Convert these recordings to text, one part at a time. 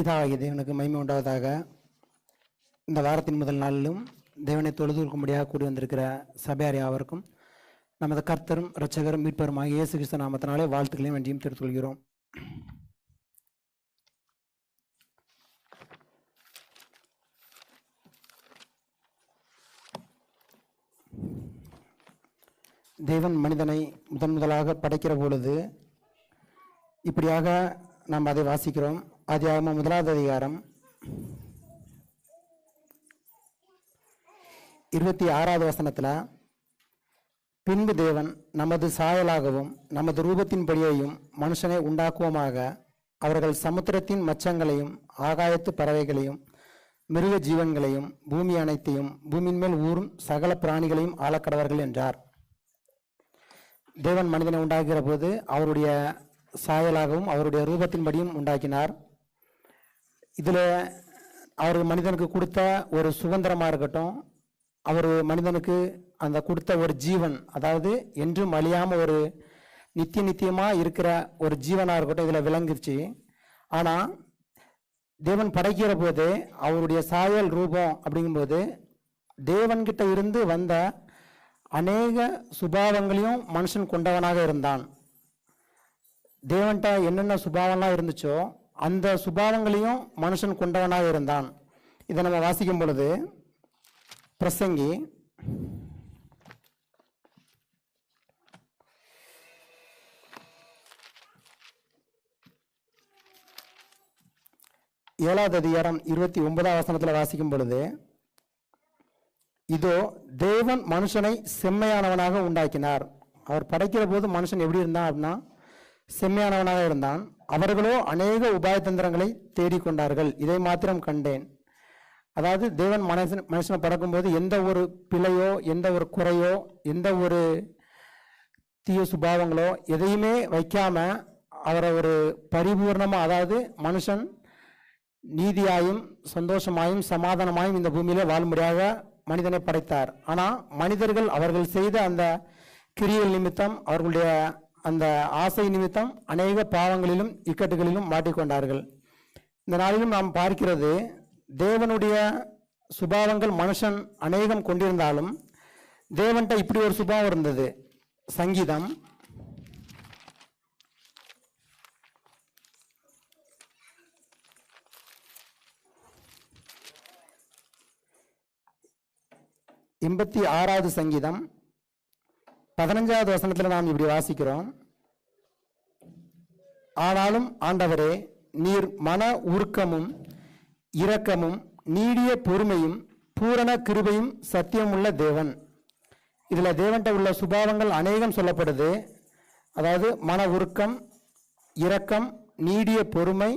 பிதாவாகிய தேவனுக்கு மகிமை உண்டாவதாக. இந்த வாரத்தின் முதல் நாளிலும் தேவனை தொழுதுக்கும்படியாக கூடி வந்திருக்கிற சபையார் யாவருக்கும் நமது கர்த்தரும் இரட்சகரும் மீட்பருமாகிய இயேசு கிறிஸ்து நாமத்தினாலே வாழ்த்துக்களையும் நன்றியும் தெரிவித்துக் கொள்கிறோம். தேவன் மனிதனை முதலாக படைக்கிற பொழுது இப்படியாக நாம் அதை வாசிக்கிறோம். ஆதியாகமம் 1வது அதிகாரம் 26வது வசனத்தில், பின்பு தேவன் நமது சாயலாகவும் நமது ரூபத்தின்படியையும் மனுஷனை உண்டாக்குவோமாக, அவர்கள் சமுத்திரத்தின் மச்சங்களையும் ஆகாயத்து பறவைகளையும் மிருக ஜீவன்களையும் பூமி அனைத்தையும் பூமியின் மேல் ஊறும் சகல பிராணிகளையும் ஆளக்கடவர்கள் என்றார். தேவன் மனிதனை உண்டாக்குகிற போது அவருடைய சாயலாகவும் அவருடைய ரூபத்தின்படியும் உண்டாக்கினார். இதில் அவர் மனிதனுக்கு கொடுத்த ஒரு சுதந்திரமாக இருக்கட்டும், அவர் மனிதனுக்கு அந்த கொடுத்த ஒரு ஜீவன், அதாவது என்றும் அழியாமல் ஒரு நித்தியமாக இருக்கிற ஒரு ஜீவனாக இருக்கட்டும், இதில் விளங்குச்சு. ஆனால் தேவன் படைக்கிற போது அவருடைய சாயல் ரூபம் அப்படிங்கும்போது தேவன்கிட்ட இருந்து வந்த அநேக சுபாவங்களையும் மனுஷன் கொண்டவனாக இருந்தான். தேவன்கிட்ட என்னென்ன சுபாவம்லாம் இருந்துச்சோ அந்த சுபாவங்களையும் மனுஷன் கொண்டவனாக இருந்தான். இதை நம்ம வாசிக்கும் பொழுது பிரசங்கி 7வது அதிகாரம் 29வது வசனத்தில் வாசிக்கும் பொழுது, இதோ தேவன் மனுஷனை செம்மையானவனாக உண்டாக்கினார். அவர் படைக்கிற போது மனுஷன் எப்படி இருந்தான் அப்படின்னா செம்மையானவனாக இருந்தான். அவர்களோ அநேக உபாயதந்திரங்களை தேடிக்கொண்டார்கள், இதை மாத்திரம் கண்டேன். அதாவது தேவன் மனுஷனை படைக்கும்போது எந்த ஒரு பிழையோ எந்த ஒரு குறையோ எந்த ஒரு தீய சுபாவங்களோ எதையுமே வைக்காம அவரை ஒரு பரிபூர்ணமாக, அதாவது மனுஷன் நீதியாயும் சந்தோஷமாயும் சமாதானமாயும் இந்த பூமியிலே வாழும்படியாக மனிதனை படைத்தார். ஆனால் மனிதர்கள் அவர்கள் செய்த அந்த கிரியல் நிமித்தம், அவர்களுடைய அந்த ஆசை நிமித்தம் அநேக பாவங்களிலும் இக்கட்டுகளிலும் மாட்டிக்கொண்டார்கள். இந்த நாளிலும் நாம் பார்க்கிறது, தேவனுடைய சுபாவங்கள் மனுஷன் அநேகம் கொண்டிருந்தாலும் தேவன்கிட்ட இப்படி ஒரு சுபாவம் இருந்தது. சங்கீதம் 86வது சங்கீதம் 15வது வசனத்தில் நாம் இப்படி வாசிக்கிறோம், ஆனாலும் ஆண்டவரே, நீர் மன உருக்கமும் இரக்கமும் நீடிய பொறுமையும் பூரண கிருபையும் சத்தியமுள்ள தேவன். இதில் தேவன்கிட்ட உள்ள சுபாவங்கள் அநேகம் சொல்லப்படுது. அதாவது மன உருக்கம், இரக்கம், நீடிய பொறுமை,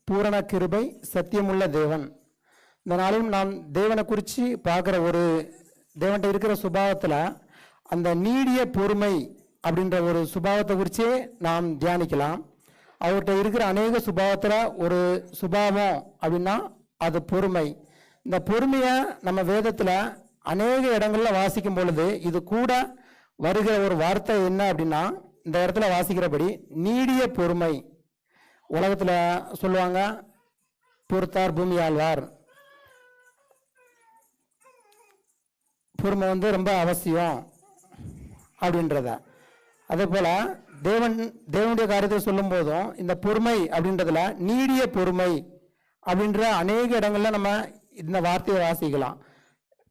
பூரண கிருபை, சத்தியமுள்ள தேவன். இந்த நாளிலும் நாம் தேவனை குறித்து பார்க்குற ஒரு தேவன்கிட்ட இருக்கிற சுபாவத்தில் அந்த நீடிய பொறுமை அப்படின்ற ஒரு சுபாவத்தை குறித்தே நாம் தியானிக்கலாம். அவர்கிட்ட இருக்கிற அநேக சுபாவத்தில் ஒரு சுபாவம் அப்படின்னா அது பொறுமை. இந்த பொறுமையை நம்ம வேதத்தில் அநேக இடங்களில் வாசிக்கும் பொழுது இது கூட வருகிற ஒரு வார்த்தை என்ன அப்படின்னா, இந்த இடத்துல வாசிக்கிறபடி நீடிய பொறுமை. உலகத்தில் சொல்லுவாங்க, பொறுத்தார் பூமி ஆழ்வார். பொறுமை ரொம்ப அவசியம் அப்படின்றத. அதே போல் தேவனுடைய காரியத்தை சொல்லும் போதும் இந்த பொறுமை அப்படின்றதுல நீடிய பொறுமை அப்படின்ற அநேக இடங்கள்ல நம்ம இந்த வார்த்தையை வாசிக்கலாம்.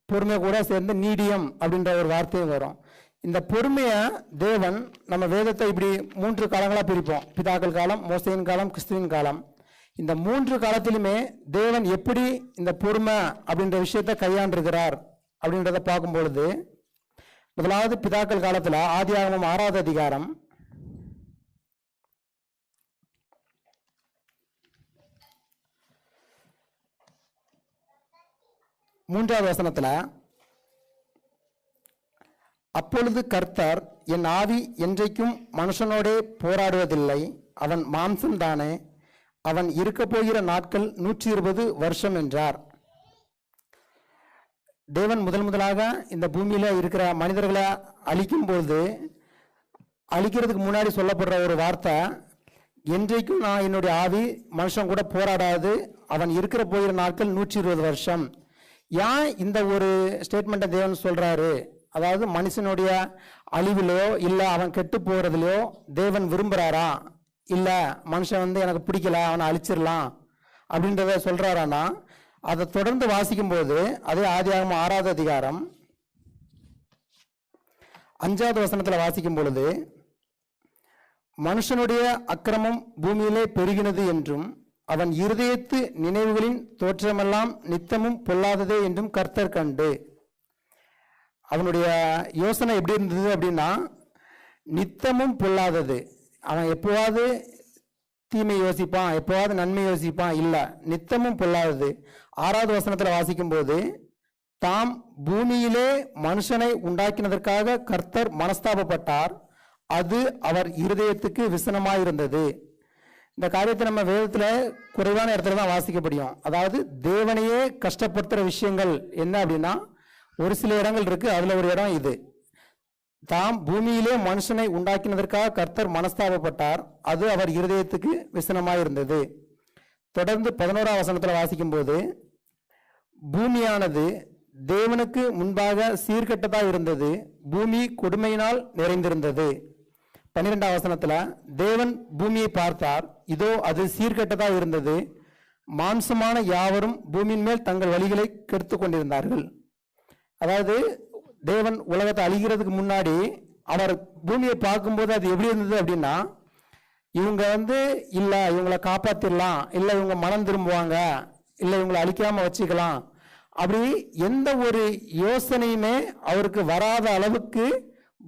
பொறுமை கூட சேர்ந்து நீடியம் அப்படின்ற ஒரு வார்த்தையும் வரும். இந்த பொறுமையை தேவன் நம்ம வேதத்தை இப்படி 3 காலங்களாக பிரிப்போம். பிதாக்கள் காலம், மோசேயின் காலம், கிறிஸ்துவின் காலம். இந்த 3 காலத்திலுமே தேவன் எப்படி இந்த பொறுமை அப்படின்ற விஷயத்தை கையாண்டிருக்கிறார் அப்படின்றத பார்க்கும் பொழுது, முதலாவது பிதாக்கள் காலத்தில் ஆதியாகமம் 6வது அதிகாரம் 3வது வசனத்தில், அப்பொழுது கர்த்தர், என் ஆவி என்றைக்கும் மனுஷனோடே போராடுவதில்லை, அவன் மாம்சம் தானே, அவன் இருக்க போகிற நாட்கள் 120 வருஷம் என்றார். தேவன் முதலாக இந்த பூமியில் இருக்கிற மனிதர்களை அழிக்கும் போது, அழிக்கிறதுக்கு முன்னாடி சொல்லப்படுற ஒரு வார்த்தை, என்றைக்கும் நான் என்னுடைய ஆவி மனுஷன் கூட போராடாது, அவன் இருக்கிற போகிற நாட்கள் 120 வருஷம். ஏன் இந்த ஒரு ஸ்டேட்மெண்ட்டை தேவன் சொல்றாரு? அதாவது மனுஷனுடைய அழிவிலோ இல்லை அவன் கெட்டு போகிறதுலையோ தேவன் விரும்புகிறாரா, இல்லை மனுஷன் எனக்கு பிடிக்கல அவனை அழிச்சிடலாம் அப்படின்றத சொல்கிறாரான்னா, அதை தொடர்ந்து வாசிக்கும்போது அதே ஆதியாகமம் 6வது அதிகாரம் 5வது வசனத்தில் வாசிக்கும் பொழுது, மனுஷனுடைய அக்கிரமம் பூமியிலே பெருகினது என்றும் அவன் இருதயத்து நினைவுகளின் தோற்றமெல்லாம் நித்தமும் பொல்லாததே என்றும் கர்த்தர் கண்டு. அவனுடைய யோசனை எப்படி இருந்தது அப்படின்னா, நித்தமும் பொல்லாதது. அவன் எப்போவாது தீமை யோசிப்பான், எப்போவாது நன்மை யோசிப்பான், இல்லை நித்தமும் பொல்லாதது. 6வது வசனத்தில் வாசிக்கும் போது, தாம் பூமியிலே மனுஷனை உண்டாக்கினதற்காக கர்த்தர் மனஸ்தாபப்பட்டார், அது அவர் இருதயத்துக்கு விசனமாயிருந்தது. இந்த காரியத்தை நம்ம வேதத்தில் குறைவான இடத்துல தான் வாசிக்க முடியும். அதாவது தேவனையே கஷ்டப்படுத்துகிற விஷயங்கள் என்ன அப்படின்னா ஒரு சில இடங்கள் இருக்கு. அதுல ஒரு இடம் இது. தாம் பூமியிலே மனுஷனை உண்டாக்கினதற்காக கர்த்தர் மனஸ்தாபப்பட்டார், அது அவர் இருதயத்துக்கு விசனமாயிருந்தது. தொடர்ந்து 11வது வசனத்தில் வாசிக்கும் போது, பூமியானது தேவனுக்கு முன்பாக சீர்கெட்டதா இருந்தது, பூமி கொடுமையினால் நிறைந்திருந்தது. 12வது வசனத்தில், தேவன் பூமியை பார்த்தார், இதோ அது சீர்கெட்டதா இருந்தது, மாம்சமான யாவரும் பூமியின் மேல் தங்கள் வழிகளை கெடுத்து கொண்டிருந்தார்கள். அதாவது தேவன் உலகத்தை அழிகிறதுக்கு முன்னாடி அவர் பூமியை பார்க்கும்போது அது எப்படி இருந்தது அப்படின்னா, இவங்க இல்லை இவங்களை காப்பாற்றிடலாம், இல்லை இவங்க மனம் திரும்புவாங்க, இல்லை இவங்களை அழிக்காம வச்சுக்கலாம், அப்படி எந்த ஒரு யோசனையுமே அவருக்கு வராத அளவுக்கு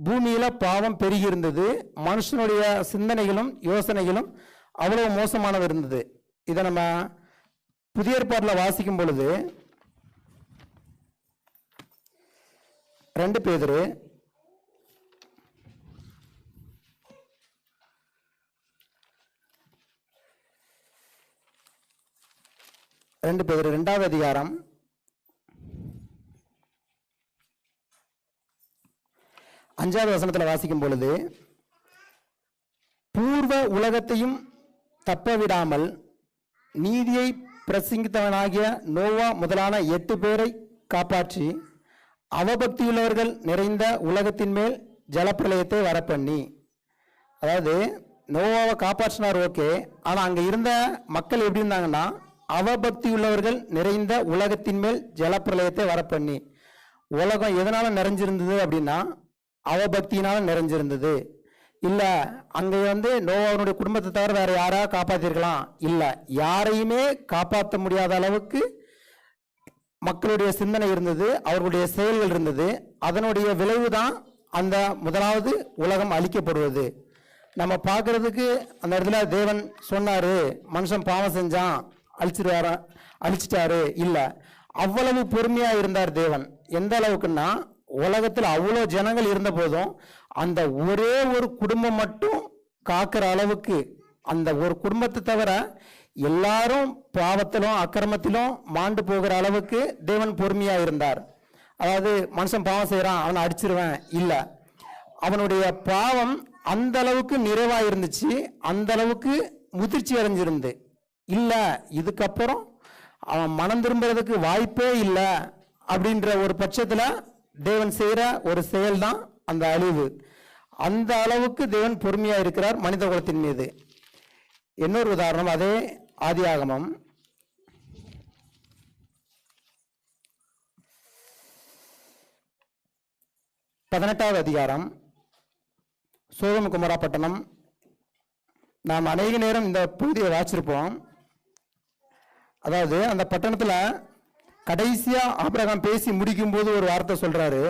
பூமியில பாவம் பெருகி இருந்தது. மனுஷனுடைய சிந்தனைகளும் யோசனைகளும் அவ்வளவு மோசமானது இருந்தது. இதை நம்ம புதிய ஏற்பாட்டில் வாசிக்கும் பொழுது 2 பேதுரு 2வது அதிகாரம் 5வது வசனத்தில் வாசிக்கும் பொழுது, பூர்வ உலகத்தையும் தப்ப விடாமல் நீதியை பிரசங்கித்தவனாகிய நோவா முதலான 8 பேரை காப்பாற்றி அவபக்தியுள்ளவர்கள் நிறைந்த உலகத்தின் மேல் ஜலப்பிரளயத்தை வரப்பண்ணி. அதாவது நோவாவை காப்பாற்றினார், ஓகே. ஆனால் அங்கே இருந்த மக்கள் எப்படி இருந்தாங்கன்னா, அவபக்தியுள்ளவர்கள் நிறைந்த உலகத்தின் மேல் ஜலப்பிரளயத்தை வரப்பண்ணி. உலகம் எதனால நிறைஞ்சிருந்தது அப்படின்னா அவபக்தியினால நிறைஞ்சிருந்தது. இல்லை அங்கே நோவாவுடைய குடும்பத்தை தவிர வேற யாராவது காப்பாற்றிருக்கலாம், இல்லை யாரையுமே காப்பாற்ற முடியாத அளவுக்கு மக்களுடைய சிந்தனை இருந்தது, அவர்களுடைய செயல்கள் இருந்தது. அதனுடைய விளைவு தான் அந்த முதலாவது உலகம் அழிக்கப்படுவது. நம்ம பார்க்கறதுக்கு அந்த இடத்துல தேவன் சொன்னாரு, மனுஷன் பாவம் செஞ்சான் அழிச்சிட்டாரு, இல்லை அவ்வளவு பொறுமையா இருந்தார் தேவன். எந்த அளவுக்குன்னா, உலகத்தில் அவ்வளோ ஜனங்கள் இருந்த போதும் அந்த ஒரே ஒரு குடும்பம் மட்டும் காக்கிற அளவுக்கு, அந்த ஒரு குடும்பத்தை தவிர எல்லாரும் பாவத்திலும் அக்கிரமத்திலும் மாண்டு போகிற அளவுக்கு தேவன் பொறுமையா இருந்தார். அதாவது மனுஷன் பாவம் செய்யறான், அவனை அடிச்சிருவேன், இல்லை, அவனுடைய பாவம் அந்த அளவுக்கு நிறைவா இருந்துச்சு, அந்த அளவுக்கு முதிர்ச்சி அடைஞ்சிருந்து. இல்லை இதுக்கப்புறம் அவன் மனம் திரும்புறதுக்கு வாய்ப்பே இல்லை அப்படின்ற ஒரு பட்சத்தில் தேவன் செய்கிற ஒரு செயல் தான் அந்த அழிவு. அந்த அளவுக்கு தேவன் பொறுமையா இருக்கிறார் மனித குலத்தின் மீது. இன்னொரு உதாரணம், அதே ஆதியாகமம் 18வது அதிகாரம், சோதோம் குமரா பட்டணம். நாம் அநேக நேரம் இந்த பகுதியை வாசிச்சிருப்போம். அதாவது அந்த பட்டணத்துல கடைசியா ஆபிரகாம் பேசி முடிக்கும் போது ஒரு வார்த்தை சொல்றாரு.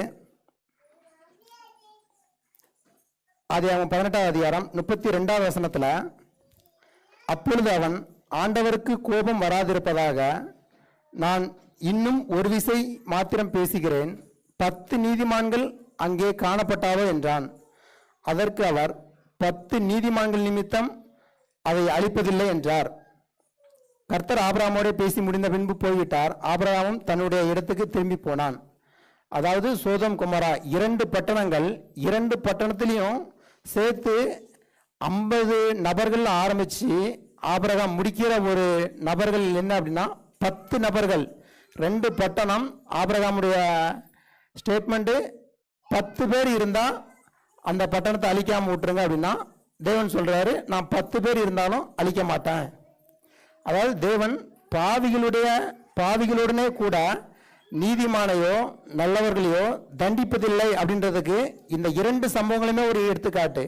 ஆதியாகமம் 18வது அதிகாரம் 32வது வசனத்துல, அப்பொழுது அவன், ஆண்டவருக்கு கோபம் வராதிருப்பதாக நான் இன்னும் ஒரு விசை மாத்திரம் பேசுகிறேன், 10 நீதிமான்கள் அங்கே காணப்பட்டாவோ என்றான். அதற்கு அவர், 10 நீதிமான்கள் நிமித்தம் அதை அழிப்பதில்லை என்றார். கர்த்தர் ஆபிரகாமோடு பேசி முடிந்த பின்பு போய்விட்டார். ஆபிரகாமும் தன்னுடைய இடத்துக்கு திரும்பி போனான். அதாவது சோதோம் குமரா 2 பட்டணங்கள், 2 பட்டணத்திலையும் சேர்த்து 50 நபர்கள் ஆரம்பிச்சு ஆபிரகாம் முடிக்கிற ஒரு நபர்கள் என்ன அப்படின்னா 10 நபர்கள், 2 பட்டணம். ஆபிரகாமுடைய ஸ்டேட்மெண்ட்டு 10 பேர் இருந்தால் அந்த பட்டணத்தை அழிக்காமல் விட்டுருங்க அப்படின்னா, தேவன் சொல்றாரு நான் 10 பேர் இருந்தாலும் அழிக்க மாட்டேன். அதாவது தேவன் பாவிகளுடனே கூட நீதிமானையோ நல்லவர்களையோ தண்டிப்பதில்லை அப்படின்றதுக்கு இந்த 2 சம்பவங்களுமே ஒரு எடுத்துக்காட்டு.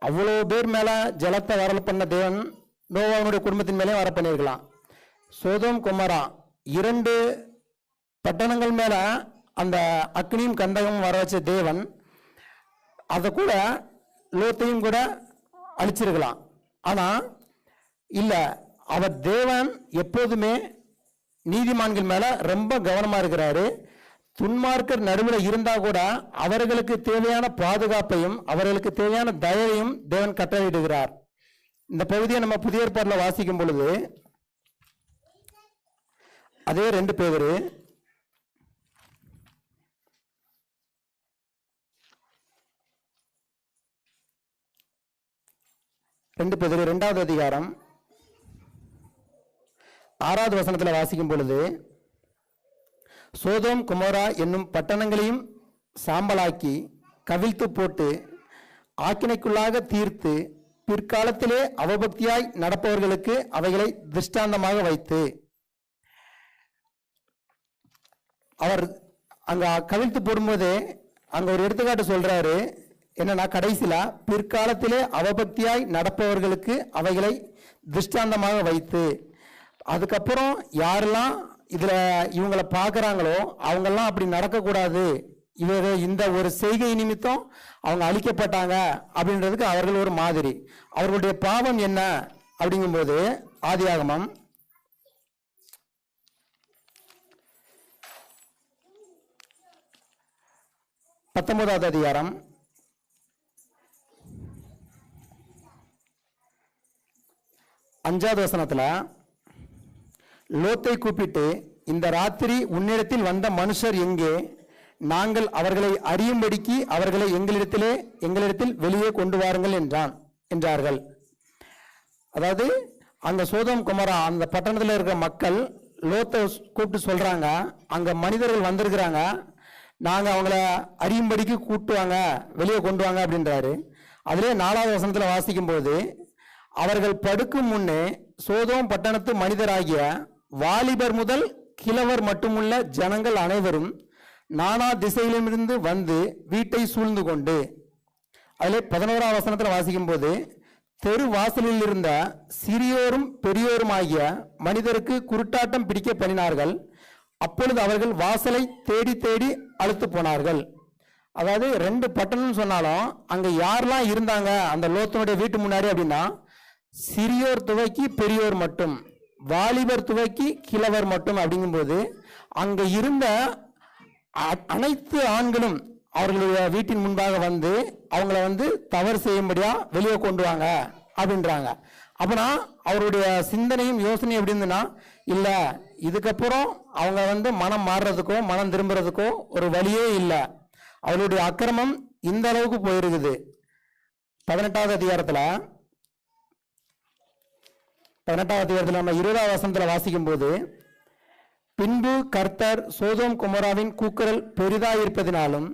அவ்வளோ பேர் மேல ஜலத்தை வரல் பண்ண தேவன் நோவாவுடைய குடும்பத்தின் மேலே வர பண்ணியிருக்கலாம். சோதோம் கொமரா 2 பட்டணங்கள் மேல அந்த அக்னியும் கந்தகமும் வர வச்ச தேவன் அதை கூட லோத்தையும் கூட அழிச்சிருக்கலாம். ஆனா இல்ல, அவர் தேவன் எப்போதுமே நீதிமான்கள் மேல ரொம்ப கவனமா இருக்கிறாரு. துன்மார்க்கர் நடுவில் இருந்தா கூட அவர்களுக்கு தேவையான பாதுகாப்பையும் அவர்களுக்கு தேவையான தயவையும் தேவன் கட்டளையிடுகிறார். இந்த பகுதியை நம்ம புதிய ஏற்பாட்டில் வாசிக்கும் பொழுது அதே 2 பேரு 2வது அதிகாரம் 6வது வசனத்தில் வாசிக்கும் பொழுது, சோதோம் குமோரா என்னும் பட்டணங்களையும் சாம்பலாக்கி கவிழ்த்து போட்டு ஆக்கினைக்குள்ளாக தீர்த்து பிற்காலத்திலே அவபக்தியாய் நடப்பவர்களுக்கு அவைகளை திருஷ்டாந்தமாக வைத்து, அவர் அங்க கவிழ்த்து போடும்போது அங்க ஒரு எடுத்துக்காட்டு சொல்றாரு. என்னன்னா, கடைசியில பிற்காலத்திலே அவபக்தியாய் நடப்பவர்களுக்கு அவைகளை திருஷ்டாந்தமாக வைத்து, அதுக்கப்புறம் யாரெல்லாம் இதுல இவங்களை பார்க்குறாங்களோ அவங்கெல்லாம் அப்படி நடக்கக்கூடாது, இந்த ஒரு செய்கை நிமித்தம் அவங்க அழிக்கப்பட்டாங்க அப்படின்றதுக்கு அவர்கள் ஒரு மாதிரி. அவர்களுடைய பாவம் என்ன அப்படிங்கும்போது ஆதியாகமம் 19வது அதிகாரம் 5வது வசனத்துல லோத்தை கூப்பிட்டு, இந்த ராத்திரி உன்னிடத்தில் வந்த மனுஷர் எங்கே? நாங்கள் அவர்களை அறியும்படிக்கு அவர்களை எங்களிடத்தில் வெளியே கொண்டு வாருங்கள் என்றார்கள். அதாவது அந்த சோதோம் குமரா அந்த பட்டணத்தில் இருக்கிற மக்கள் லோத்தை கூப்பிட்டு சொல்றாங்க, அங்க மனிதர்கள் வந்திருக்கிறாங்க, நாங்க அவங்கள அறியும்படிக்கு கூட்டுவாங்க, வெளியே கொண்டு வாங்க அப்படின்றாரு. அதிலே 4வது வசனத்துல வாசிக்கும் போது, அவர்கள் படுக்கும் முன்னே சோதோம் பட்டணத்து மனிதராகிய வாலிபர் முதல் கிழவர் மட்டுமுள்ள ஜனங்கள் அனைவரும் நானா திசையிலிருந்து வந்து வீட்டை சூழ்ந்து கொண்டு, அதிலே 11வது வசனத்தில் வாசிக்கும் போது, தெரு வாசலில் இருந்த சிறியோரும் பெரியோரும் ஆகிய மனிதருக்கு குருட்டாட்டம் பிடிக்க பண்ணினார்கள். அப்பொழுது அவர்கள் வாசலை தேடி தேடி அழுத்து போனார்கள். அதாவது 2 பட்டணம் சொன்னாலும் அங்க யாரெல்லாம் இருந்தாங்க அந்த லோத்தனுடைய வீட்டு முன்னாடி அப்படின்னா, சிறியோர் துவக்கி பெரியோர் மட்டும், வாலிபர் துவக்கி கிழவர் மட்டும். அப்படிங்கும்போது அங்க இருந்த அனைத்து ஆண்களும் அவர்களுடைய வீட்டின் முன்பாக வந்து அவங்கள தவறு செய்யும்படியா வெளியே கொண்டு வாங்க அப்படின்றாங்க. அப்படின்னா அவருடைய சிந்தனையும் யோசனையும் எப்படி இருந்துன்னா, இல்ல இதுக்கப்புறம் அவங்க மனம் மாறுறதுக்கோ மனம் திரும்புறதுக்கோ ஒரு வழியே இல்லை, அவருடைய அக்கிரமம் இந்த அளவுக்கு போயிருக்குது. 18வது அதிகாரத்துல நம்ம 20வது வசனத்துல வாசிக்கும் போது, பின்பு கர்த்தர் சோதோம் கொமோராவின் கூக்குரல் பெரிதாயிருப்பதினாலும்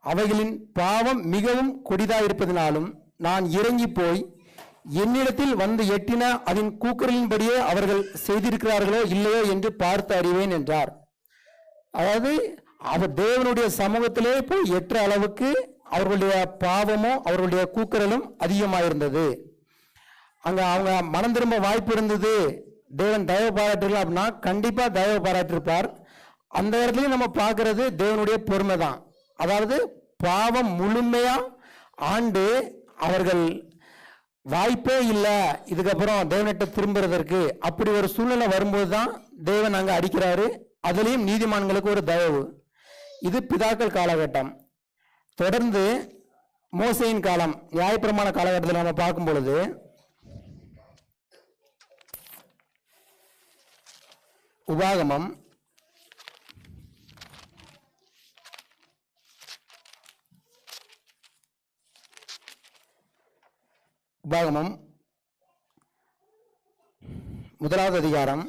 அவைகளின் பாவம் மிகவும் கொடிதாயிருப்பதினாலும் நான் இறங்கி போய் என்னிடத்தில் வந்து எட்டின அதன் கூக்குரலின்படியே அவர்கள் செய்திருக்கிறார்களோ இல்லையோ என்று பார்த்து அறிவேன் என்றார். அதாவது அவர் தேவனுடைய சமூகத்திலே போய் எட்டுற அளவுக்கு அவர்களுடைய பாவமும் அவர்களுடைய கூக்குரலும் அதிகமாயிருந்தது. அங்க அவங்க மனம் திரும்ப வாய்ப்பு இருந்தது, தேவன் தயவு பாராட்டிருக்கலாம் அப்படின்னா கண்டிப்பா தயவு பாராட்டிருப்பார். அந்த இடத்துலயும் நம்ம பார்க்கறது தேவனுடைய பொறுமை தான். அதாவது பாவம் முழுமையா ஆண்டு அவர்கள் வாய்ப்பே இல்லை இதுக்கப்புறம் தேவனிட்ட திரும்புறதற்கு, அப்படி ஒரு சூழ்நிலை வரும்போது தான் தேவன் அங்க அடிக்கிறாரு. அதுலயும் நீதிமான்களுக்கு ஒரு தயவு. இது பிதாக்கள் காலகட்டம். தொடர்ந்து மோசேயின் காலம், நியாயப்பிரமாண காலகட்டத்தில் நம்ம பார்க்கும் பொழுது உபாகமம் உபாகமம் 1வது அதிகாரம்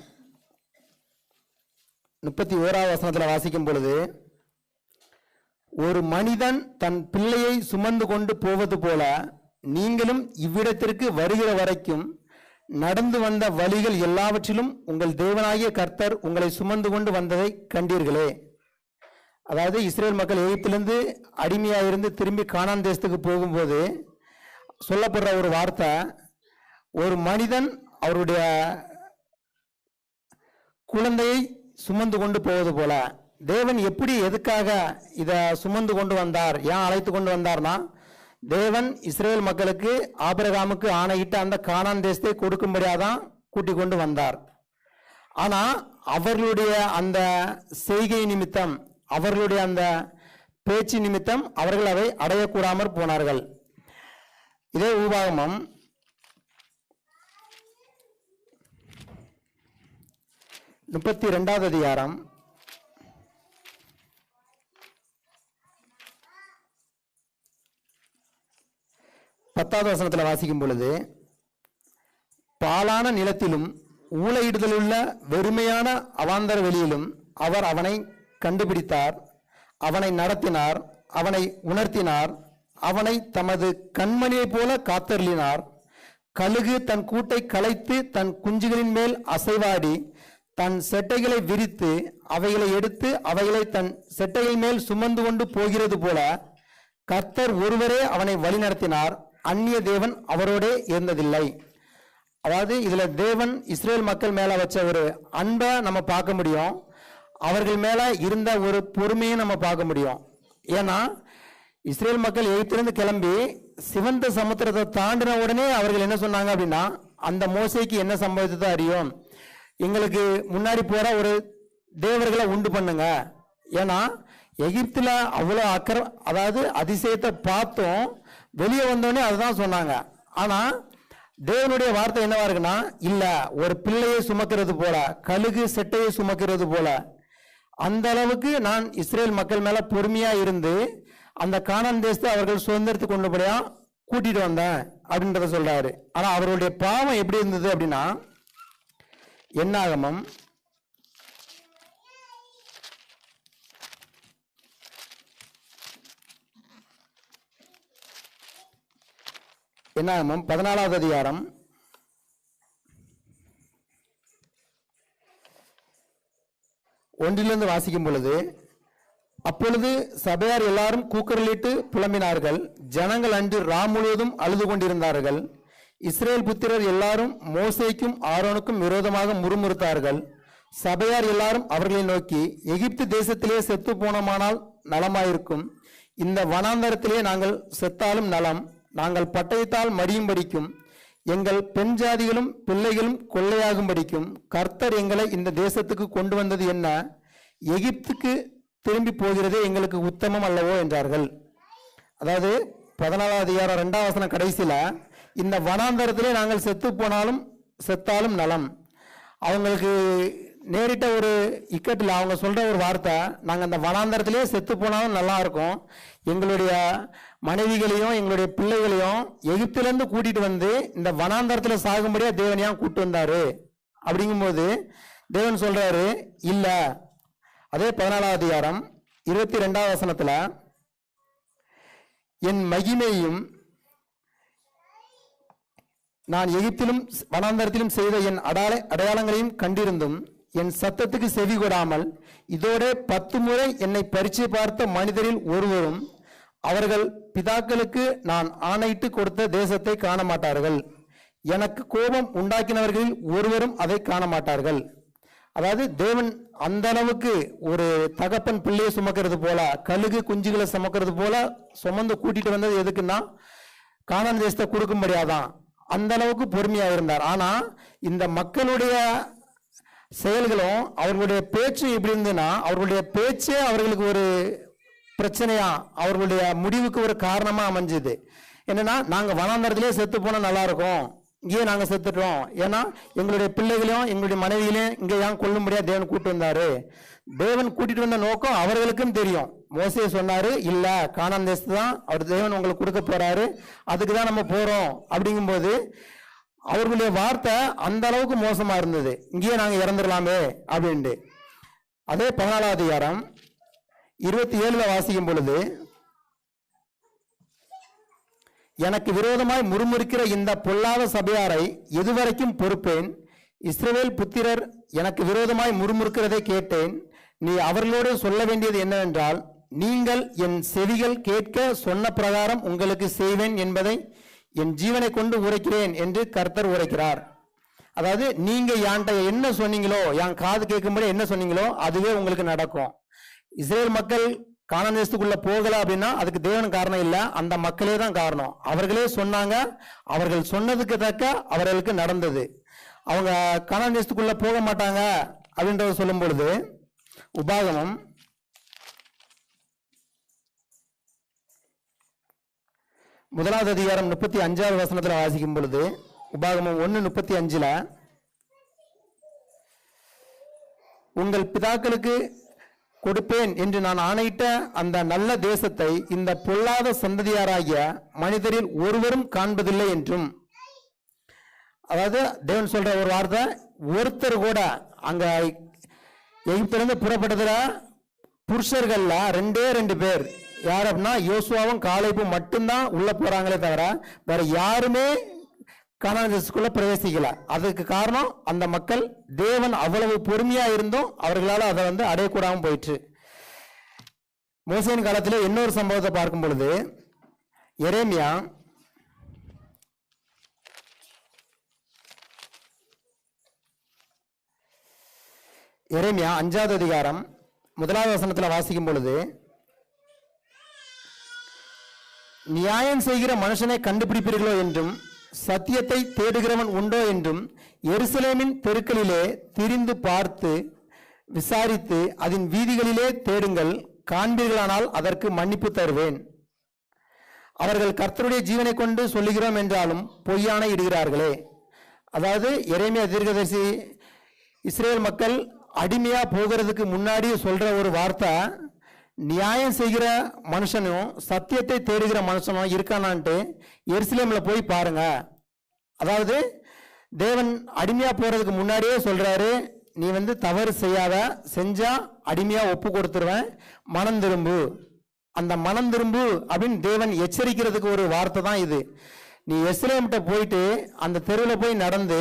31வது வசனத்தில் வாசிக்கும் பொழுது, ஒரு மனிதன் தன் பிள்ளையை சுமந்து கொண்டு போவது போல நீங்களும் இவ்விடத்திற்கு வருகிற வரைக்கும் நடந்து வந்த வழிகள் எல்லாவற்றிலும் உங்கள் தேவனாகிய கர்த்தர் உங்களை சுமந்து கொண்டு வந்ததை கண்டீர்களே. அதாவது இஸ்ரேல் மக்கள் எகிப்திலிருந்து அடிமையாயிருந்து திரும்பி கானான் தேசத்துக்கு போகும்போது சொல்லப்படுற ஒரு வார்த்தை, ஒரு மனிதன் அவருடைய குழந்தையை சுமந்து கொண்டு போவது போல. தேவன் எப்படி எதுக்காக இதை சுமந்து கொண்டு வந்தார், ஏன் அழைத்து கொண்டு வந்தார்னா, தேவன் இஸ்ரேல் மக்களுக்கு ஆபிரகாமுக்கு ஆணையிட்டு அந்த கானான் தேசத்தை கொடுக்கும்படியாக தான் கூட்டிக் கொண்டு வந்தார். ஆனா அவர்களுடைய அந்த செய்கை நிமித்தம், அவர்களுடைய அந்த பேச்சு நிமித்தம் அவர்கள் அதை அடையக்கூடாமற் போனார்கள். இதே உபாகமம் 32வது அதிகாரம் 10வது வசனத்தில் வாசிக்கும் பொழுது, பாலான நிலத்திலும் ஊளையிடுதலுள்ள வெறுமையான அவாந்தர வெளியிலும் அவர் அவனை கண்டுபிடித்தார், அவனை நடத்தினார், அவனை உணர்த்தினார், அவனை தமது கண்மணியைப் போல காத்தருளினார். கழுகு தன் கூட்டை கலைத்து தன் குஞ்சுகளின் மேல் அசைவாடி தன் செட்டைகளை விரித்து அவைகளை எடுத்து அவைகளை தன் செட்டைகள் மேல் சுமந்து கொண்டு போகிறது போல கர்த்தர் ஒருவரே அவனை வழிநடத்தினார், அந்நிய தேவன் அவரோடே இருந்ததில்லை. அதாவது இதுல தேவன் இஸ்ரேல் மக்கள் மேல வச்ச ஒரு அன்பை நம்ம பார்க்க முடியும், அவர்கள் மேல இருந்த ஒரு பொறுமையை நம்ம பார்க்க முடியும். ஏன்னா இஸ்ரேல் மக்கள் எகிப்திலிருந்து கிளம்பி சிவந்த சமுத்திரத்தை தாண்டின உடனே அவர்கள் என்ன சொன்னாங்க அப்படின்னா, அந்த மோசேக்கு என்ன சம்பவித்ததோ அறியும், எங்களுக்கு முன்னாடி போற ஒரு தேவர்களை உண்டு பண்ணுங்க. ஏன்னா எகிப்துல அவ்வளோ அதாவது அதிசயத்தை பார்த்தோம், வெளியே வந்தோடனே அதுதான் சொன்னாங்க. ஆனா தேவனுடைய வார்த்தை என்னவா இருக்குன்னா, இல்ல ஒரு பிள்ளையை சுமக்கிறது போல, கழுகு செட்டையை சுமக்கிறது போல, அந்த அளவுக்கு நான் இஸ்ரேல் மக்கள் மேல பொறுமையா இருந்து அந்த கானான் தேசத்தை அவர்கள் சுதந்திரத்துக்கு கொண்டபடியா கூட்டிட்டு வந்தேன் அப்படின்றத சொல்றாரு. ஆனா அவருடைய பாவம் எப்படி இருந்தது அப்படின்னா, என்னாகமம் 14வது அதிகாரம் 1 வாசிக்கும் பொழுது, அப்பொழுது சபையார் எல்லாரும் கூக்குரலிட்டு புலம்பினார்கள், ஜனங்கள் அன்று ராம் முழுவதும் அழுது கொண்டிருந்தார்கள். இஸ்ரேல் புத்திரர் எல்லாரும் மோசேக்கும் ஆரோனுக்கும் விரோதமாக முறுமுறுத்தார்கள். சபையார் எல்லாரும் அவர்களை நோக்கி, எகிப்து தேசத்திலே செத்து போனோமானால் நலமாயிருக்கும், இந்த வனாந்தரத்திலே நாங்கள் செத்தாலும் நலம், நாங்கள் பட்டயத்தால் மடியும்படிக்கும் எங்கள் பெண் ஜாதிகளும் பிள்ளைகளும் கொள்ளையாகும்படிக்கும் கர்த்தர் எங்களை இந்த தேசத்துக்கு கொண்டு வந்தது என்ன, எகிப்துக்கு திரும்பி போகிறதே எங்களுக்கு உத்தமம் அல்லவோ என்றார்கள். அதாவது 14வது அதிகாரம் 2வது வசனம் கடைசியில, இந்த வனாந்தரத்திலே நாங்கள் செத்து போனாலும் செத்தாலும் நலம். அவங்களுக்கு நேரிட்ட ஒரு இக்கட்டில் அவங்க சொல்ற ஒரு வார்த்தை, நாங்கள் அந்த வனாந்தரத்திலே செத்து போனாலும் நல்லா இருக்கும், எங்களுடைய மனைவிகளையும் எங்களுடைய பிள்ளைகளையும் எகிப்திலிருந்து கூட்டிட்டு வந்து இந்த வனாந்தரத்தில் சாகும்படியா தேவன் ஏன் கூட்டு வந்தாரு அப்படிங்கும்போது தேவன் சொல்றாரு, இல்ல. அதே 14வது அதிகாரம் 22வது வசனத்துல, என் மகிமையும் நான் எகிப்திலும் வனாந்தரத்திலும் செய்த என் அடையாளங்களையும் கண்டிருந்தும் என் சத்தத்துக்கு செவி கொடாமல் இதோட 10 முறை என்னை பரீட்சை பார்த்த மனிதரில் ஒருவரும் அவர்கள் பிதாக்களுக்கு நான் ஆணையிட்டு கொடுத்த தேசத்தை காண மாட்டார்கள், எனக்கு கோபம் உண்டாக்கினவர்களில் ஒருவரும் அதை காண மாட்டார்கள். அதாவது தேவன் அந்த அளவுக்கு ஒரு தகப்பன் பிள்ளையை சுமக்கிறது போல, கழுகு குஞ்சுகளை சுமக்கிறது போல சுமந்து கூட்டிட்டு வந்தது எதுக்குன்னா கானான் தேசத்தை கொடுக்கும்படியாதான். அந்த அளவுக்கு பொறுமையா இருந்தார். ஆனா இந்த மக்களுடைய செயல்களும் அவர்களுடைய பேச்சும் எப்படி இருந்ததுன்னா, அவர்களுடைய பேச்சே அவர்களுக்கு ஒரு பிரச்சனையா, அவர்களுடைய முடிவுக்கு ஒரு காரணமா அமைஞ்சது. என்னன்னா, நாங்க வனாந்தரத்திலே செத்து போனா நல்லா இருக்கும், இங்கேயே நாங்கள் செத்துட்டோம், ஏன்னா எங்களுடைய பிள்ளைகளையும் எங்களுடைய மனைவிகளையும் இங்கே ஏன் கொல்லும்படியா தேவன் கூட்டு வந்தாரு. தேவன் கூட்டிட்டு வந்த நோக்கம் அவர்களுக்கும் தெரியும். மோசே சொன்னாரு, இல்ல கானான் தேசத்து தான் அவர் தேவன் உங்களுக்கு கொடுக்க போறாரு, அதுக்கு தான் நம்ம போறோம். அப்படிங்கும்போது அவர்களுடைய வார்த்தை அந்த அளவுக்கு மோசமா இருந்தது, இங்கேயே நாங்கள் இறந்துடலாமே அப்படின்ட்டு. அதே 14ஆம் அதிகாரம் 27 வாசிக்கும் பொழுது, எனக்கு விரோதமாய் முறுமுறுக்கிற இந்த பொல்லாத சபையாரை எதுவரைக்கும் பொறுப்பேன்? இஸ்ரவேல் புத்திரர் எனக்கு விரோதமாய் முறுமுறுக்கிறதை கேட்டேன். நீ அவர்களோடு சொல்ல வேண்டியது என்னவென்றால், நீங்கள் என் செவிகள் கேட்க சொன்ன பிரகாரம் உங்களுக்கு செய்வேன் என்பதை என் ஜீவனை கொண்டு உரைக்கிறேன் என்று கர்த்தர் உரைக்கிறார். அதாவது நீங்க என்கிட்ட என்ன சொன்னீங்களோ, என் காது கேட்கும்போது என்ன சொன்னீங்களோ அதுவே உங்களுக்கு நடக்கும். இஸ்ரேல் மக்கள் கானான் தேசத்துக்குள்ள போகல அப்படின்னா அதுக்கு தேவன் காரணம் இல்லை, அந்த மக்களே தான் காரணம். அவர்களே சொன்னாங்க, அவர்கள் சொன்னதுக்கு தக்க அவர்களுக்கு நடந்தது. அவங்க கானான் தேசத்துக்குள்ள போக மாட்டாங்க அப்படின்றத சொல்லும் பொழுது, உபாகமம் 1ஆம் அதிகாரம் 35ஆவது வசனத்தில் வாசிக்கும் பொழுது, உபாகமம் 1:35, உங்கள் பிதாக்களுக்கு கொடுப்பேன் என்று நான் ஆணையிட்ட அந்த நல்ல தேசத்தை இந்த பொல்லாத சந்ததியாராகிய மனிதரில் ஒருவரும் காண்பதில்லை என்றும். அதாவது தேவன் சொல்ற ஒரு வார்த்தை, ஒருத்தர் கூட அங்க எகிப்திலிருந்து புறப்பட்டதுல புருஷர்கள்ல 2 பேர் யார் அப்படின்னா யோசுவாவும் காலேபும் மட்டும்தான் உள்ள போறாங்களே தவிர வேற யாருமே கானான் தேசத்துக்குள்ள பிரவேசிக்கல. அதுக்கு காரணம் அந்த மக்கள் தேவன் அவ்வளவு பொறுமையா இருந்தும் அவர்களால் அதை அடையக்கூடாம போயிற்று. மோசேயின் காலத்தில் இன்னொரு சம்பவத்தை பார்க்கும் பொழுது, எரேமியா 5ஆவது அதிகாரம் 1ஆவது வசனத்தில் வாசிக்கும் பொழுது, நியாயம் செய்கிற மனுஷனை கண்டுபிடிப்பீர்களோ என்றும் சத்தியத்தை தேடுகிறவன் உண்டோ என்றும் எருசலேமின் தெருக்களிலே திரிந்து பார்த்து விசாரித்து அதன் வீதிகளிலே தேடுங்கள், காண்பீர்களானால் அதற்கு மன்னிப்பு தருவேன். அவர்கள் கர்த்தருடைய ஜீவனை கொண்டு சொல்லுகிறோம் என்றாலும் பொய்யானை இடுகிறார்களே. அதாவது எரேமியா தீர்க்கதரிசி இஸ்ரேல் மக்கள் அடிமையா போகிறதுக்கு முன்னாடி சொல்ற ஒரு வார்த்தை, நியாயம் செய்கிற மனுஷனும் சத்தியத்தை தேடுகிற மனுஷனும் இருக்கானான்ட்டு எருசலேம்ல போய் பாருங்க. அதாவது தேவன் அடிமையா போறதுக்கு முன்னாடியே சொல்றாரு, நீ தவறு செய்யாத, செஞ்சா அடிமையா ஒப்பு கொடுத்துருவேன், மனம் திரும்பு. அந்த மனம் திரும்பு அப்படின்னு தேவன் எச்சரிக்கிறதுக்கு ஒரு வார்த்தை தான் இது. நீ எருசலேம்கிட்ட போயிட்டு அந்த தெருவில் போய் நடந்து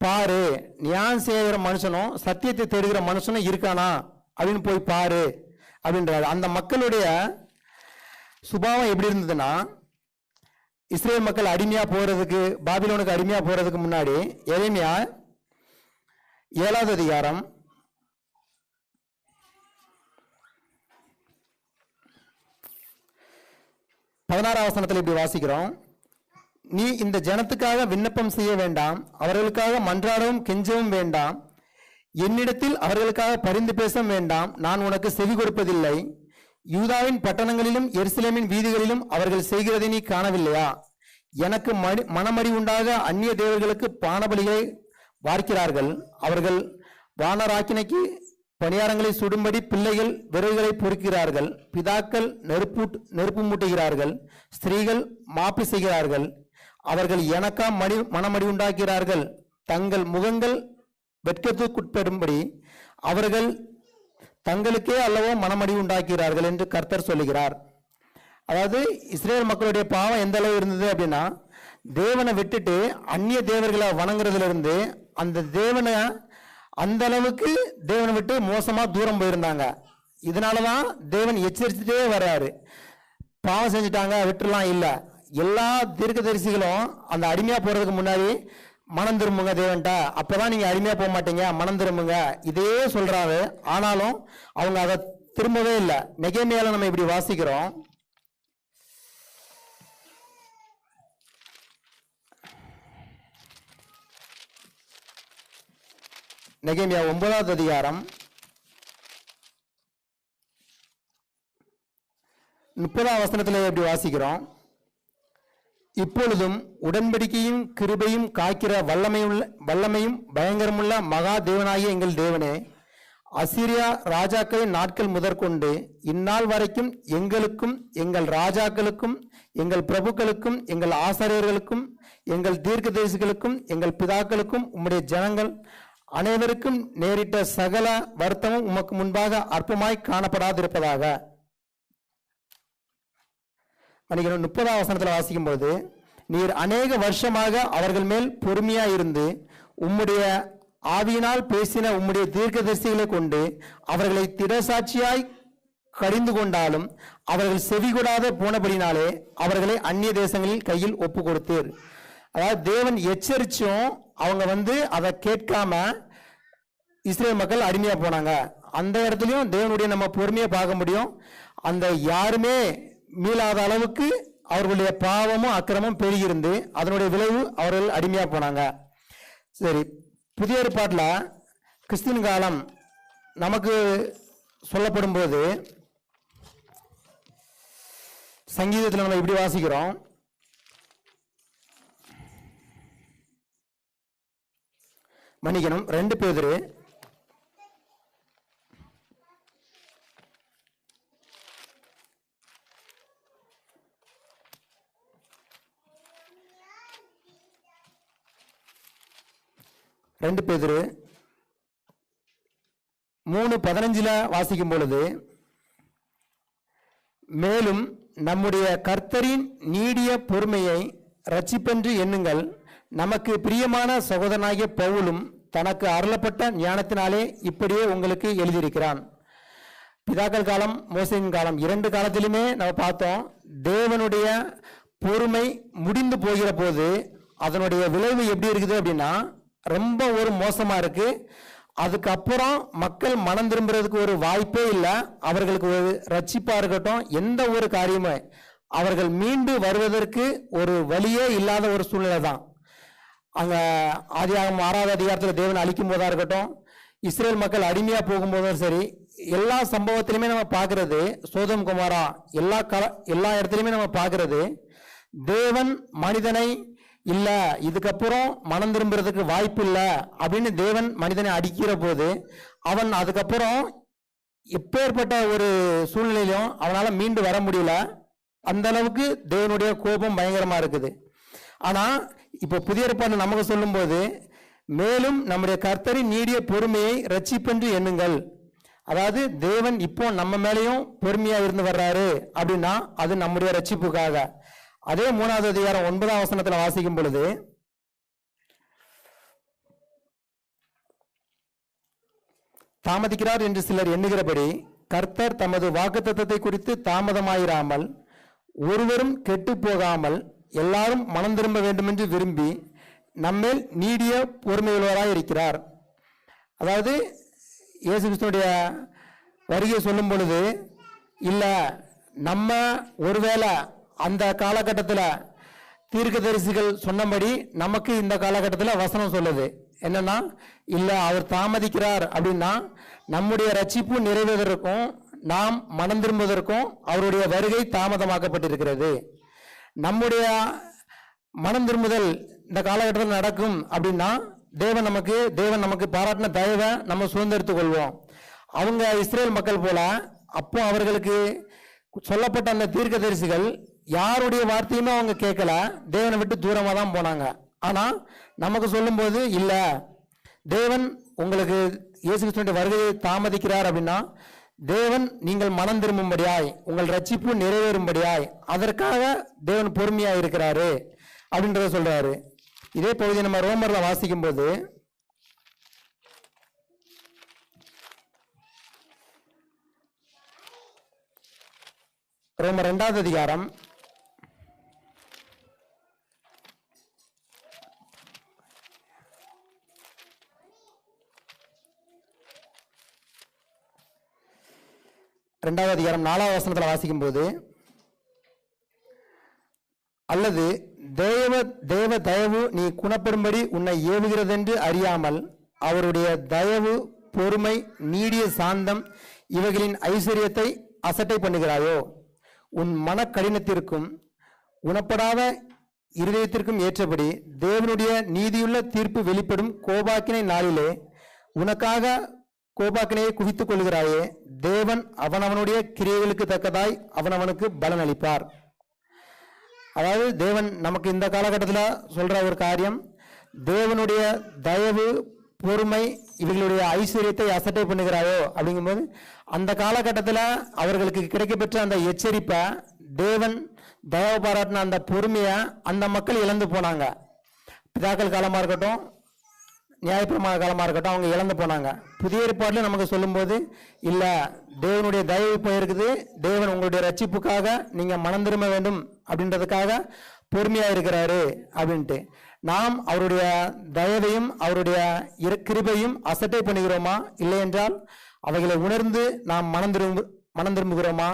பாரு, நியாயம் செய்கிற மனுஷனும் சத்தியத்தை தேடுகிற மனுஷனும் இருக்கானா அப்படின்னு போய் பாரு அப்படின்றாரு. அந்த மக்களுடைய சுபாவம் எப்படி இருந்ததுன்னா, இஸ்ரேல் மக்கள் அடிமையா போறதுக்கு, பாபிலோனுக்கு அடிமையா போறதுக்கு முன்னாடி எரேமியா 7ஆவது அதிகாரம் 16ஆம் வசனத்தில் இப்படி வாசிக்கிறோம், நீ இந்த ஜனத்துக்காக விண்ணப்பம் செய்ய வேண்டாம், அவர்களுக்காக மன்றாடவும் கெஞ்சவும் வேண்டாம், என்னிடத்தில் அவர்களுக்காக பரிந்து பேசவும் வேண்டாம், நான் உனக்கு செவி கொடுப்பதில்லை. யூதாவின் பட்டணங்களிலும் எருசலேமின் வீதிகளிலும் அவர்கள் செய்கிறதை நீ காணவில்லையா? எனக்கு மனமடி உண்டாக அந்நிய தேவர்களுக்கு பானபலிகளை வார்க்கிறார்கள். அவர்கள் வானராக்கினைக்கு பணியாரங்களை சுடும்படி பிள்ளைகள் விறகுகளை பொறுக்கிறார்கள். பிதாக்கள் நெருப்பு மூட்டுகிறார்கள். ஸ்திரீகள் மாப்பி செய்கிறார்கள். அவர்கள் எனக்கா மனமடி உண்டாக்கிறார்கள். தங்கள் முகங்கள் வெட்கத்துக்குட்படும்படி அவர்கள் தங்களுக்கே அல்லவோ மனமடி உண்டாக்கிறார்கள் என்று கர்த்தர் சொல்லுகிறார். அதாவது இஸ்ரேல் மக்களுடைய பாவம் எந்த அளவு இருந்தது அப்படின்னா, தேவனை விட்டுட்டு அந்நிய தேவர்களை வணங்குறதுல இருந்து அந்த தேவனை அந்த அளவுக்கு தேவனை விட்டு மோசமா தூரம் போயிருந்தாங்க. இதனாலதான் தேவன் எச்சரிச்சுட்டே வர்றாரு, பாவம் செஞ்சுட்டாங்க விட்டுலாம் இல்லை. எல்லா தீர்க்கதரிசிகளும் அந்த அடிமையா போறதுக்கு முன்னாடி மனம் திரும்புங்க தேவன்ட்ட, அப்பதான் நீங்க அடிமையா போக மாட்டீங்க, மனம் திரும்புங்க, இதே சொல்றாரு. ஆனாலும் அவங்க அதை திரும்பவே இல்லை. நெகேமியால நம்ம இப்படி வாசிக்கிறோம், நெகேமியா 9ஆவது அதிகாரம் 30ஆம் வசனத்தில் எப்படி வாசிக்கிறோம், இப்பொழுதும் உடன்படிக்கையும் கிருபையும் காக்கிற வல்லமையும் பயங்கரமுள்ள மகா தேவனாகிய எங்கள் தேவனே, அசீரியா ராஜாக்களின் நாட்கள் முதற்கொண்டு இந்நாள் வரைக்கும் எங்களுக்கும் எங்கள் ராஜாக்களுக்கும் எங்கள் பிரபுக்களுக்கும் எங்கள் ஆசாரியர்களுக்கும் எங்கள் தீர்க்கதரிசிகளுக்கும் எங்கள் பிதாக்களுக்கும் உம்முடைய ஜனங்கள் அனைவருக்கும் நேரிட்ட சகல வருத்தமும் உமக்கு முன்பாக அற்பமாய் காணப்படாதிருப்பதாக. 30ஆம் வசனத்தில் வாசிக்கும் போது, நீர் அநேக வருஷமாக அவர்கள் மேல் பொறுமையாயிருந்து உம்முடைய ஆவியினால் பேசின உம்முடைய தீர்க்கதரிசிகளை கொண்டு அவர்களை திடசாட்சியாய் கடிந்து கொண்டாலும் அவர்கள் செவிகொடாத போனபடினாலே அவர்களை அந்நிய தேசங்களில் கையில் ஒப்பு கொடுத்தீர். அதாவது தேவன் எச்சரிச்சும் அவங்க அதை கேட்காம இஸ்ரேல் மக்கள் அடிமையா போனாங்க. அந்த இடத்துலையும் தேவனுடைய நம்ம பொறுமையை பார்க்க முடியும். அந்த யாருமே மீளாத அளவுக்கு அவர்களுடைய பாவமும் அக்கிரமும் பெருகிருந்து அதனுடைய விளைவு அவர்கள் அடிமையா போனாங்க. சரி, புதிய ஏற்பாட்டில் கிறிஸ்துவின் காலம் நமக்கு சொல்லப்படும் போது சங்கீதத்தில் நம்ம இப்படி வாசிக்கிறோம், மன்னிக்கணும் 2 பேதுரு 3:15 வாசிக்கும் பொழுது, மேலும் நம்முடைய கர்த்தரின் நீடிய பொறுமையை இரட்சிப்பென்று எண்ணுங்கள், நமக்கு பிரியமான சகோதரனாகிய பவுலும் தனக்கு அருளப்பட்ட ஞானத்தினாலே இப்படியே உங்களுக்கு எழுதியிருக்கிறான். பிதாக்கள் காலம், மோசேயின் காலம், 2 காலத்திலுமே நம்ம பார்த்தோம், தேவனுடைய பொறுமை முடிந்து போகிற போது அதனுடைய விளைவு எப்படி இருக்குது அப்படின்னா ரொம்ப ஒரு மோசமா இருக்கு. அதுக்கப்புறம் மக்கள் மனம் திரும்புறதுக்கு ஒரு வாய்ப்பே இல்லை. அவர்களுக்கு ஒரு ரட்சிப்பா இருக்கட்டும், எந்த ஒரு காரியமே அவர்கள் மீண்டு வருவதற்கு ஒரு வழியே இல்லாத ஒரு சூழ்நிலை தான். அங்க ஆதியாகமம் 6வது அதிகாரத்தில் தேவன் அழிக்கும் போதா இருக்கட்டும், இஸ்ரேல் மக்கள் அடிமையா போகும்போதும் சரி, எல்லா சம்பவத்திலுமே நம்ம பார்க்கறது, சோதோம் குமாரா எல்லா இடத்துலையுமே நம்ம பார்க்கறது, தேவன் மனிதனை இல்ல இதுக்கப்புறம் மனம் திரும்புறதுக்கு வாய்ப்பு இல்லை அப்படின்னு தேவன் மனிதனை அடிக்கிற போது அவன் அதுக்கப்புறம் எப்பேற்பட்ட ஒரு சூழ்நிலையிலும் அவனால மீண்டு வர முடியல. அந்த அளவுக்கு தேவனுடைய கோபம் பயங்கரமா இருக்குது. ஆனா இப்போ புதிய ஏற்பாடு நமக்கு சொல்லும் போது, மேலும் நம்முடைய கர்த்தரின் நீடிய பொறுமையை இரட்சிப்பென்று எண்ணுங்கள். அதாவது தேவன் இப்போ நம்ம மேலேயும் பொறுமையா இருந்து வர்றாரு அப்படின்னா அது நம்முடைய ரட்சிப்புக்காக. அதே 3வது அதிகாரம் 9ஆம் வசனத்தில் வாசிக்கும் பொழுது, தாமதிக்கிறார் என்று சிலர் எண்ணுகிறபடி கர்த்தர் தமது வாக்குத்தத்தத்தை குறித்து தாமதமாயிராமல் ஒருவரும் கெட்டு போகாமல் எல்லாரும் மனம் திரும்ப வேண்டும் என்று விரும்பி நம்மேல் நீடிய பொறுமையுள்ளவராய் இருக்கிறார். அதாவது இயேசு கிறிஸ்துவுடைய வருகை சொல்லும் பொழுது, இல்லை நம்ம ஒருவேளை அந்த காலகட்டத்தில் தீர்க்கதரிசிகள் சொன்னபடி நமக்கு இந்த காலகட்டத்தில் வசனம் சொல்லுது என்னன்னா, இல்லை அவர் தாமதிக்கிறார் அப்படின்னா நம்முடைய ரட்சிப்பு நிறைவேறுவதற்கும் நாம் மனம் திரும்புவதற்கும் அவருடைய வருகை தாமதமாக்கப்பட்டிருக்கிறது. நம்முடைய மனம் திரும்புதல் இந்த காலகட்டத்தில் நடக்கும் அப்படின்னா தேவன் நமக்கு பாராட்டின தயவை நம்ம சுதந்திரத்துக் கொள்வோம். அவங்க இஸ்ரேல் மக்கள் போல அப்போ அவர்களுக்கு சொல்லப்பட்ட அந்த தீர்க்கதரிசிகள் யாருடைய வார்த்தையுமே அவங்க கேட்கல, தேவனை விட்டு தூரமா தான் போனாங்க. ஆனா நமக்கு சொல்லும் போது, இல்ல தேவன் உங்களுக்கு இயேசு கிறிஸ்துவின் வருகையை தாமதிக்கிறார் அப்படின்னா தேவன் நீங்கள் மனம் திரும்பும்படியாய் உங்கள் ரட்சிப்பு நிறைவேறும்படியாய் அதற்காக தேவன் பொறுமையா இருக்கிறாரு அப்படின்றத சொல்றாரு. இதே பகுதியை நம்ம ரோமர்ல வாசிக்கும் போது, ரோமர் 2வது அதிகாரம் 4வது வசனத்தில் வாசிக்கும் போது, அல்லது தேவ தயவு நீ குணப்படும்படி உன்னை ஏவுகிறதென்று அறியாமல் அவருடைய தயவு, பொறுமை, நீடிய சாந்தம் இவைகளின் ஐஸ்வர்யத்தை அசட்டை பண்ணுகிறாயோ? உன் மன கடினத்திற்கும் குணப்படாத இருதயத்திற்கும் ஏற்றபடி தேவனுடைய நீதியுள்ள தீர்ப்பு வெளிப்படும் கோபாக்கினை நாளிலே உனக்காக கோபாக்கினையை குவித்துக் கொள்கிறாயே, தேவன் அவனவனுடைய கிரியைகளுக்கு தக்கதாய் அவனவனுக்கு பலன் அளிப்பார். அதாவது தேவன் நமக்கு இந்த காலகட்டத்தில் சொல்ற ஒரு காரியம், தேவனுடைய தயவு, பொறுமை, இவர்களுடைய ஐஸ்வர்யத்தை அசட்டை பண்ணுகிறாயோ அப்படிங்கும்போது அந்த காலகட்டத்தில் அவர்களுக்கு கிடைக்கப்பெற்ற அந்த எச்சரிப்பை, தேவன் தயவு பாராட்டின அந்த பொறுமையை அந்த மக்கள் இழந்து போனாங்க. பிதாக்கள் காலமாக இருக்கட்டும், நியாயப்பிரமாண காலமாக இருக்கட்டும், அவங்க இழந்து போனாங்க. புதிய ஏற்பாட்டில் நமக்கு சொல்லும்போது இல்லை, தேவனுடைய தயவு இப்போ இருக்குது, தேவன் உங்களுடைய ரட்சிப்புக்காக நீங்கள் மனம் திரும்ப வேண்டும் அப்படின்றதுக்காக பொறுமையாக இருக்கிறாரு அப்படின்ட்டு. நாம் அவருடைய தயவையும் அவருடைய கிருபையும் அசட்டை பண்ணுகிறோமா, இல்லை என்றால் அவைகளை உணர்ந்து நாம் மனம் திரும்புகிறோமா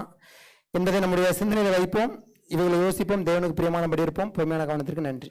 என்பதை நம்முடைய சிந்தனையில் வைப்போம். இவைகளை யோசிப்போம். தேவனுக்கு பிரியமானபடி இருப்போம். பொறுமையான கவனத்திற்கு நன்றி.